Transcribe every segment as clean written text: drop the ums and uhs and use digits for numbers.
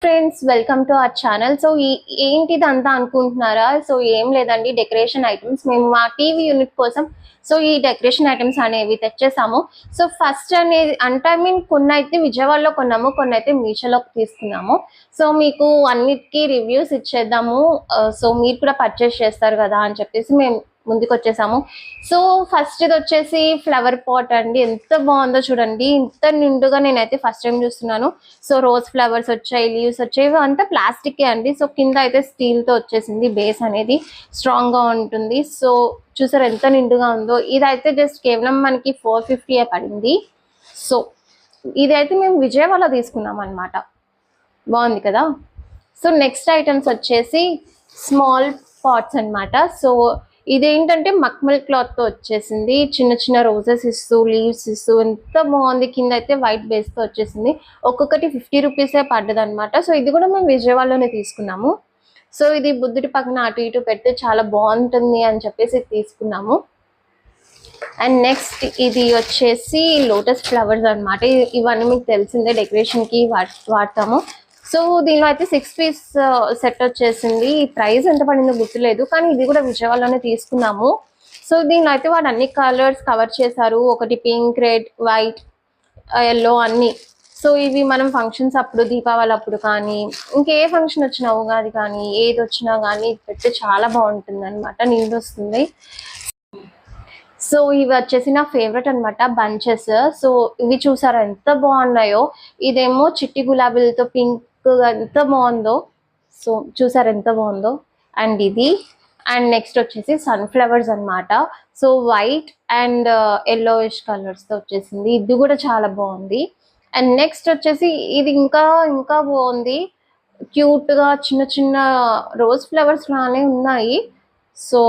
Friends welcome to our channel. So ఏంటిదంతా అనుకుంటున్నారా? So ఏం లేదండి, డెకరేషన్ ఐటమ్స్ మేము మా టీవీ యూనిట్ కోసం సో ఈ డెకరేషన్ ఐటమ్స్ అనేవి తెచ్చేసాము. సో ఫస్ట్ అనేది అంటే కొన్ని అయితే విజయవాడలో కొన్నాము, కొన్ని అయితే మీషోలో తీసుకున్నాము. సో మీకు అన్నిటికీ రివ్యూస్ ఇచ్చేద్దాము. సో మీరు కూడా పర్చేస్ చేస్తారు కదా అని చెప్పేసి మేము ముందుకు వచ్చేసాము. సో ఫస్ట్ ఇది వచ్చేసి ఫ్లవర్ పాట్ అండి. ఎంత బాగుందో చూడండి, ఇంత నిండుగా నేనైతే ఫస్ట్ టైం చూస్తున్నాను. సో రోజ్ ఫ్లవర్స్ వచ్చాయి, లీవ్స్ వచ్చాయి, అంతా ప్లాస్టిక్ అండి. సో కింద అయితే స్టీల్ తో వచ్చేసింది, బేస్ అనేది స్ట్రాంగ్ గా ఉంటుంది. సో చూసారు ఎంత నిండుగా ఉందో. ఇదైతే జస్ట్ కేవలం మనకి 450 పడింది. సో ఇదైతే మేము విజయవాడలో తీసుకున్నాం అనమాట. బాగుంది కదా. సో నెక్స్ట్ ఐటమ్స్ వచ్చేసి స్మాల్ పాట్స్ అనమాట. సో ఇదేంటంటే మక్మల్ క్లాత్ తో వచ్చేసింది, చిన్న చిన్న రోజెస్ ఇస్తూ లీవ్స్ ఇస్తూ ఎంత బాగుంది. కింద అయితే వైట్ బేస్ తో వచ్చేసింది. ఒక్కొక్కటి 50 రూపీసే పడ్డది అనమాట. సో ఇది కూడా మేము విజయవాడలోనే తీసుకున్నాము. సో ఇది బుద్ధుడి పక్కన అటు ఇటు పెడితే చాలా బాగుంటుంది అని చెప్పేసి తీసుకున్నాము. అండ్ నెక్స్ట్ ఇది వచ్చేసి లోటస్ ఫ్లవర్స్ అనమాట. ఇవన్నీ మీకు తెలిసిందే, డెకరేషన్ కి వాడతాము. సో దీనిలో అయితే 6 పీస్ సెట్ వచ్చేసింది. ప్రైస్ ఎంత పడిందో గుర్తులేదు, కానీ ఇది కూడా విజయవాడలోనే తీసుకున్నాము. సో దీనిలో అయితే వాడు అన్ని కలర్స్ కవర్ చేశారు. ఒకటి పింక్, రెడ్, వైట్, ఎల్లో అన్ని. సో ఇవి మనం ఫంక్షన్స్ అప్పుడు, దీపావళి అప్పుడు కానీ ఇంకే ఫంక్షన్ వచ్చినా, ఉగాది కానీ ఏది వచ్చినా కానీ పెడితే చాలా బాగుంటుంది అనమాట, నిండు వస్తుంది. సో ఇవి వచ్చేసి నా ఫేవరెట్ అనమాట, బంచెస్. సో ఇవి చూసారా ఎంత బాగున్నాయో. ఇదేమో చిట్టి గులాబీలతో పింక్ ఎంత బాగుందో. సో చూసారు ఎంత బాగుందో. అండ్ ఇది అండ్ నెక్స్ట్ వచ్చేసి సన్ఫ్లవర్స్ అనమాట. So white and yellowish colours తో వచ్చేసింది. ఇది కూడా చాలా బాగుంది. అండ్ నెక్స్ట్ వచ్చేసి ఇది ఇంకా ఇంకా బాగుంది, క్యూట్ గా చిన్న చిన్న రోజ్ ఫ్లవర్స్ లానే ఉన్నాయి. సో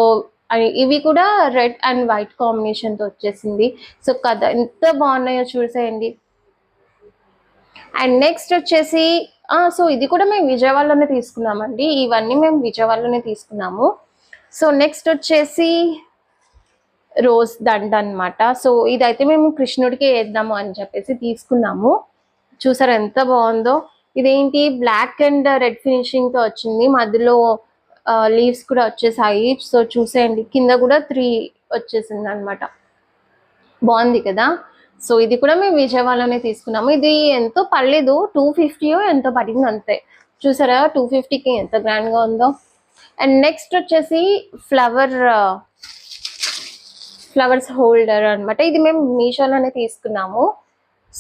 ఇవి కూడా రెడ్ అండ్ వైట్ కాంబినేషన్ తో వచ్చేసింది. సో కదా ఎంత బాగున్నాయో చూసేయండి. అండ్ నెక్స్ట్ వచ్చేసి సో ఇది కూడా మేము విజయవాడలోనే తీసుకున్నామండి. ఇవన్నీ మేము విజయవాడలోనే తీసుకున్నాము. సో నెక్స్ట్ వచ్చేసి రోజ్ దండ అనమాట. సో ఇదైతే మేము కృష్ణుడికి వేద్దాము అని చెప్పేసి తీసుకున్నాము. చూసారు ఎంత బాగుందో. ఇదేంటి బ్లాక్ అండ్ రెడ్ ఫినిషింగ్ తో వచ్చింది, మధ్యలో లీవ్స్ కూడా వచ్చేసాయి. సో చూసేయండి, కింద కూడా 3 వచ్చేసింది అనమాట. బాగుంది కదా. సో ఇది కూడా మేము విజయవాడలోనే తీసుకున్నాము. ఇది ఎంతో పర్లేదు, 250 ఎంతో పడింది అంతే. చూసారా 250కి ఎంత గ్రాండ్ గా ఉందో. అండ్ నెక్స్ట్ వచ్చేసి ఫ్లవర్స్ హోల్డర్ అనమాట. ఇది మేము మీషోలోనే తీసుకున్నాము.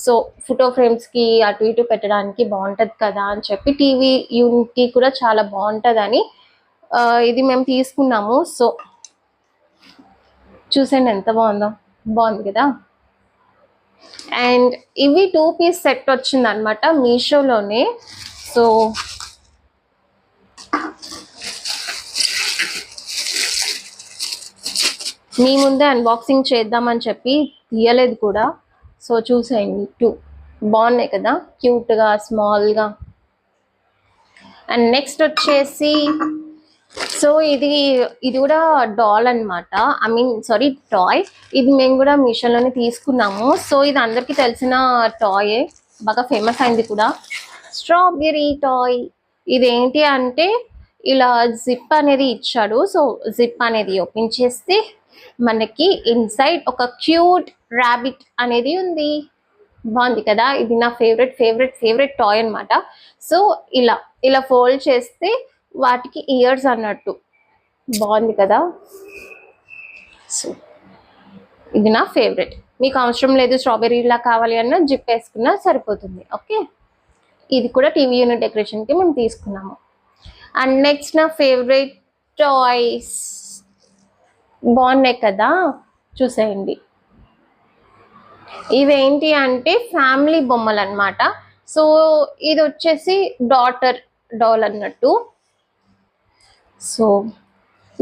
సో ఫోటో ఫ్రేమ్స్ కి అటు ఇటు పెట్టడానికి బాగుంటది కదా అని చెప్పి, టీవీ యూనిట్ కి కూడా చాలా బాగుంటదని ఇది మేము తీసుకున్నాము. సో చూసండి ఎంత బాగుందో, బాగుంది కదా. అండ్ ఇవి 2 పీస్ సెట్ వచ్చింది అనమాట మీషోలోనే. సో మీ ముందే అన్బాక్సింగ్ చేద్దామని చెప్పి తీయలేదు కూడా. సో చూసేయండి, 2 బాగున్నాయి కదా, క్యూట్ గా స్మాల్ గా. అండ్ నెక్స్ట్ వచ్చేసి సో ఇది కూడా డాల్ అనమాట, సారీ టాయ్. ఇది మేము కూడా మీషోలోనే తీసుకున్నాము. సో ఇది అందరికి తెలిసిన టాయ్, బాగా ఫేమస్ అయింది కూడా, స్ట్రాబెర్రీ టాయ్. ఇదేంటి అంటే ఇలా జిప్ అనేది ఇచ్చాడు. సో జిప్ అనేది ఓపెన్ చేస్తే మనకి ఇన్సైడ్ ఒక క్యూట్ ర్యాబిట్ అనేది ఉంది. బాగుంది కదా. ఇది నా ఫేవరెట్ టాయ్ అనమాట. సో ఇలా ఫోల్డ్ చేస్తే వాటికి ఇయర్స్ అన్నట్టు, బాగుంది కదా. సో ఇది నా ఫేవరెట్. మీకు అవసరం లేదు స్ట్రాబెర్రీ ఇలా కావాలి అన్న జిప్ వేసుకున్నా సరిపోతుంది. ఓకే, ఇది కూడా టీవీ యూనిట్ డెకరేషన్ కి మేము తీసుకున్నాము. అండ్ నెక్స్ట్ నా ఫేవరెట్ టాయ్స్, బాగున్నాయి కదా, చూసేయండి. ఇవేంటి అంటే ఫ్యామిలీ బొమ్మలు అనమాట. సో ఇది వచ్చేసి డాటర్ డాల్ అన్నట్టు. సో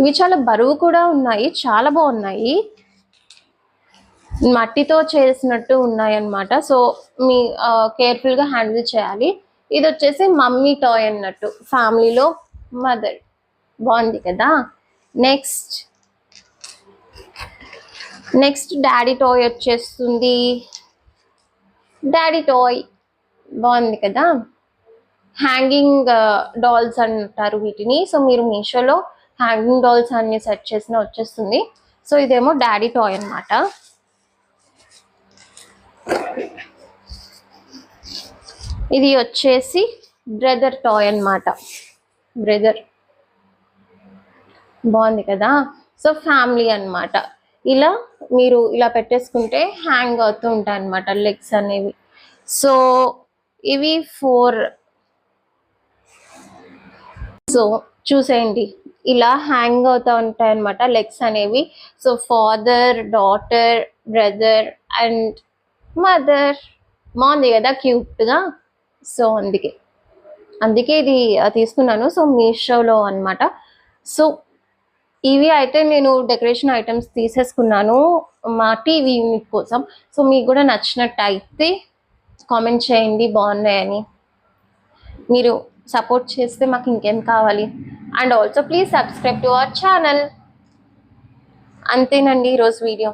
ఇవి చాలా బరువు కూడా ఉన్నాయి, చాలా బాగున్నాయి, మట్టితో చేసినట్టు ఉన్నాయి అన్నమాట. సో మీ కేర్ఫుల్ గా హ్యాండిల్ చేయాలి. ఇది వచ్చేసి మమ్మీ టాయ్ అన్నట్టు, ఫ్యామిలీలో మదర్. బాగుంది కదా. నెక్స్ట్ డాడీ టాయ్ వచ్చేస్తుంది. డాడీ టాయ్ బాగుంది కదా. హ్యాంగింగ్ డాల్స్ అంటారు వీటిని. సో మీరు మీషోలో హ్యాంగింగ్ డాల్స్ అన్ని సెర్చ్ చేసినా వచ్చేస్తుంది. సో ఇదేమో డాడీ టాయ్ అన్నమాట. ఇది వచ్చేసి బ్రదర్ టాయ్ అన్నమాట. బ్రదర్ బాగుంది కదా. సో ఫ్యామిలీ అన్నమాట. ఇలా మీరు ఇలా పెట్టేసుకుంటే హ్యాంగ్ అవుతూ ఉంటాయి అన్నమాట లెగ్స్ అనేవి. సో ఇవి 4. సో చూసేయండి, ఇలా హ్యాంగ్ అవుతూ ఉంటాయి అన్నమాట లెగ్స్ అనేవి. So father, daughter, brother and mother. బాగుంది కదా క్యూట్గా. సో అందుకే ఇది తీసుకున్నాను. సో మీషోలో అన్నమాట. సో ఇవి అయితే నేను డెకరేషన్ ఐటమ్స్ తీసేసుకున్నాను మా టీవీ యూనిట్ కోసం. సో మీకు కూడా నచ్చినట్టు అయితే కామెంట్ చేయండి బాగున్నాయని. మీరు సపోర్ట్ చేస్తే మాకు ఇంకేం కావాలి. And also please subscribe to our channel. అంతేనండి ఈరోజు వీడియో.